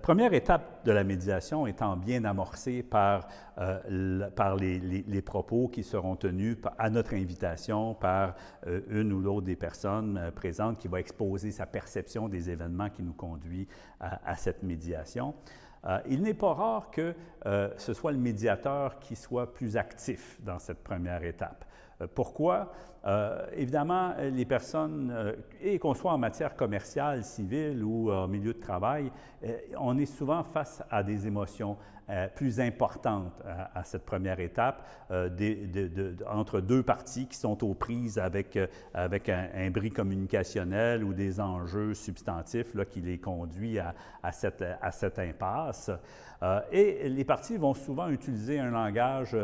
première étape de la médiation étant bien amorcée par les propos qui seront tenus à notre invitation par une ou l'autre des personnes présentes qui va exposer sa perception des événements qui nous conduit à cette médiation. Il n'est pas rare que ce soit le médiateur qui soit plus actif dans cette première étape. Pourquoi? Évidemment, les personnes, et qu'on soit en matière commerciale, civile ou en milieu de travail, on est souvent face à des émotions plus importantes à cette première étape, entre deux parties qui sont aux prises avec un bris communicationnel ou des enjeux substantifs là, qui les conduit à cette impasse. Et les parties vont souvent utiliser un langage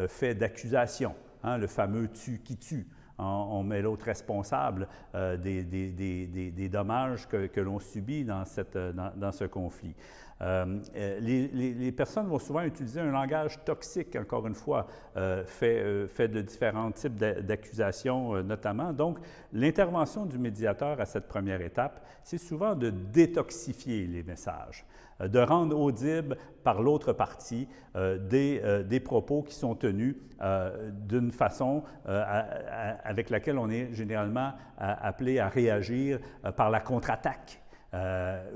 fait d'accusation, hein, le fameux « tu qui tue ». On met l'autre responsable des dommages que l'on subit dans ce conflit. Les personnes vont souvent utiliser un langage toxique, encore une fois, fait de différents types d'accusations notamment. Donc, l'intervention du médiateur à cette première étape, c'est souvent de détoxifier les messages, de rendre audibles par l'autre partie des propos qui sont tenus d'une façon avec laquelle on est généralement appelé à réagir par la contre-attaque.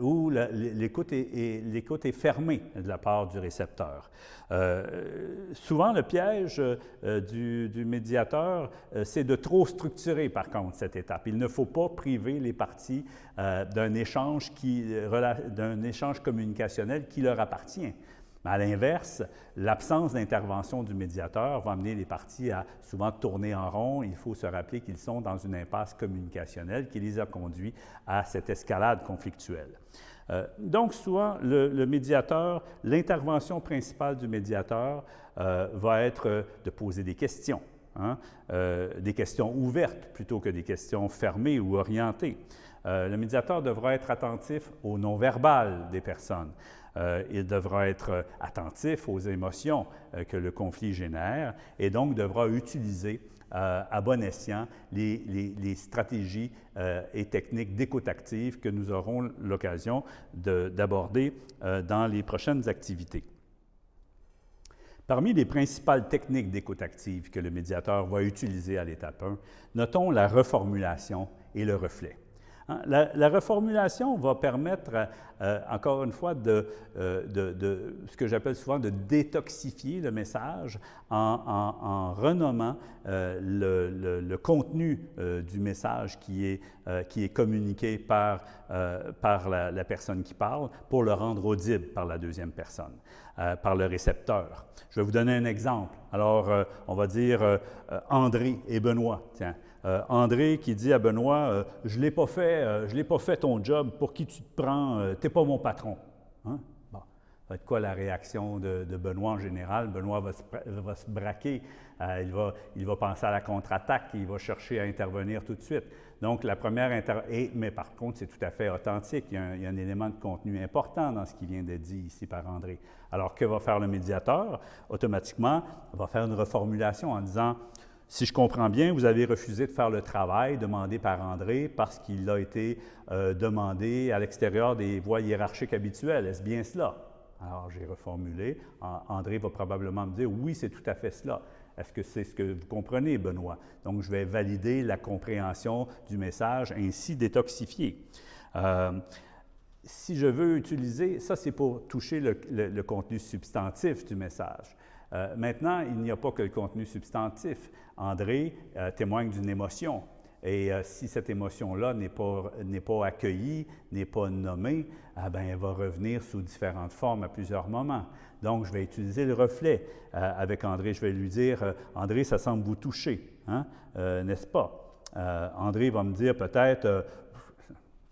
Où l'écoute est fermée de la part du récepteur. Souvent, le piège du médiateur, c'est de trop structurer, par contre, cette étape. Il ne faut pas priver les parties d'un échange communicationnel qui leur appartient. Mais à l'inverse, l'absence d'intervention du médiateur va amener les parties à souvent tourner en rond. Il faut se rappeler qu'ils sont dans une impasse communicationnelle qui les a conduits à cette escalade conflictuelle. Donc, souvent, le médiateur, l'intervention principale du médiateur va être de poser des questions, hein, des questions ouvertes plutôt que des questions fermées ou orientées. Le médiateur devra être attentif au non-verbal des personnes. Il devra être attentif aux émotions que le conflit génère et donc devra utiliser à bon escient les stratégies et techniques d'écoute active que nous aurons l'occasion d'aborder dans les prochaines activités. Parmi les principales techniques d'écoute active que le médiateur va utiliser à l'étape 1, notons la reformulation et le reflet. La reformulation va permettre, encore une fois, de ce que j'appelle souvent de détoxifier le message en renommant le contenu du message qui est communiqué par la personne qui parle pour le rendre audible par la deuxième personne, par le récepteur. Je vais vous donner un exemple. Alors, on va dire André et Benoît, tiens. André qui dit à Benoît, je l'ai pas fait ton job, pour qui tu te prends, tu n'es pas mon patron. Hein? Bon. Ça va être quoi la réaction de Benoît en général? Benoît va se braquer, il va penser à la contre-attaque, il va chercher à intervenir tout de suite. Donc, la première mais par contre, c'est tout à fait authentique, il y a un élément de contenu important dans ce qui vient d'être dit ici par André. Alors, que va faire le médiateur? Automatiquement, il va faire une reformulation en disant, si je comprends bien, vous avez refusé de faire le travail demandé par André parce qu'il a été demandé à l'extérieur des voies hiérarchiques habituelles. Est-ce bien cela? Alors, j'ai reformulé. André va probablement me dire, oui, c'est tout à fait cela. Est-ce que c'est ce que vous comprenez, Benoît? Donc, je vais valider la compréhension du message ainsi détoxifié. Si je veux utiliser, ça c'est pour toucher le contenu substantif du message. Maintenant, il n'y a pas que le contenu substantif. André témoigne d'une émotion. Et si cette émotion-là n'est pas accueillie, n'est pas nommée, elle va revenir sous différentes formes à plusieurs moments. Donc, je vais utiliser le reflet avec André. Je vais lui dire, André, ça semble vous toucher, hein? N'est-ce pas? André va me dire peut-être,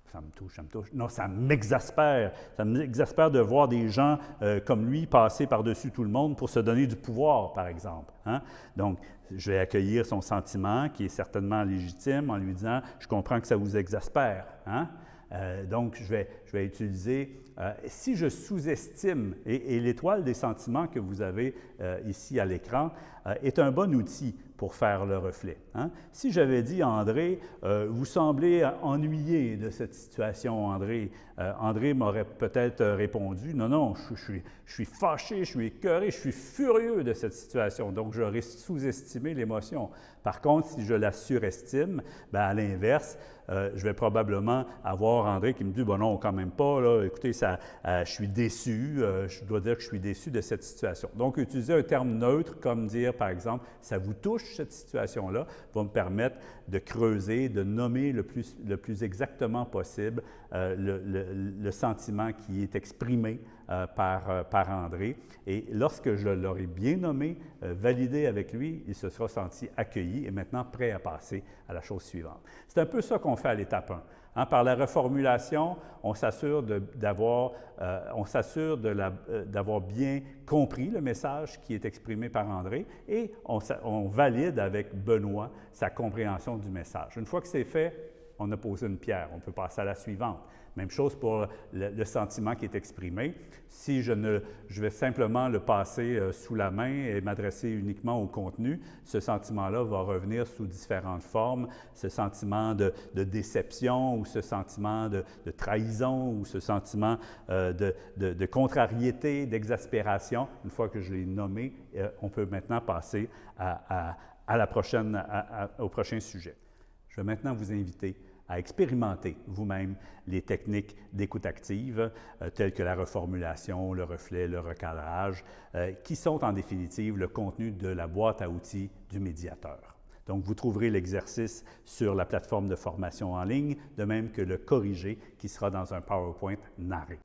ça me touche. Non, ça m'exaspère. Ça m'exaspère de voir des gens comme lui passer par-dessus tout le monde pour se donner du pouvoir, par exemple. Hein? Donc, je vais accueillir son sentiment, qui est certainement légitime, en lui disant « Je comprends que ça vous exaspère. Hein? » Donc, je vais utiliser, si je sous-estime, et l'étoile des sentiments que vous avez ici à l'écran est un bon outil pour faire le reflet. Hein? Si j'avais dit, André, vous semblez ennuyé de cette situation, André, André m'aurait peut-être répondu, non, non, je suis fâché, je suis écœuré, je suis furieux de cette situation. Donc, j'aurais sous-estimé l'émotion. Par contre, si je la surestime, bien, à l'inverse, je vais probablement avoir André qui me dit, bon non, quand même pas, là, écoutez, je suis déçu, je dois dire que je suis déçu de cette situation. Donc, utiliser un terme neutre comme dire, par exemple, ça vous touche cette situation-là, va me permettre de creuser, de nommer le plus exactement possible le sentiment qui est exprimé par André. Et lorsque je l'aurai bien nommé, validé avec lui, il se sera senti accueilli et maintenant prêt à passer à la chose suivante. C'est un peu ça qu'on fait à l'étape 1. Hein, par la reformulation, on s'assure d'avoir bien compris le message qui est exprimé par André et on valide avec Benoît sa compréhension du message. Une fois que c'est fait, on a posé une pierre, on peut passer à la suivante. Même chose pour le sentiment qui est exprimé. Si je vais simplement le passer sous la main et m'adresser uniquement au contenu, ce sentiment-là va revenir sous différentes formes. Ce sentiment de déception ou ce sentiment de trahison ou ce sentiment de contrariété, d'exaspération. Une fois que je l'ai nommé, on peut maintenant passer au prochain sujet. Je vais maintenant vous inviter à expérimenter vous-même les techniques d'écoute active telles que la reformulation, le reflet, le recadrage, qui sont en définitive le contenu de la boîte à outils du médiateur. Donc, vous trouverez l'exercice sur la plateforme de formation en ligne, de même que le corrigé qui sera dans un PowerPoint narré.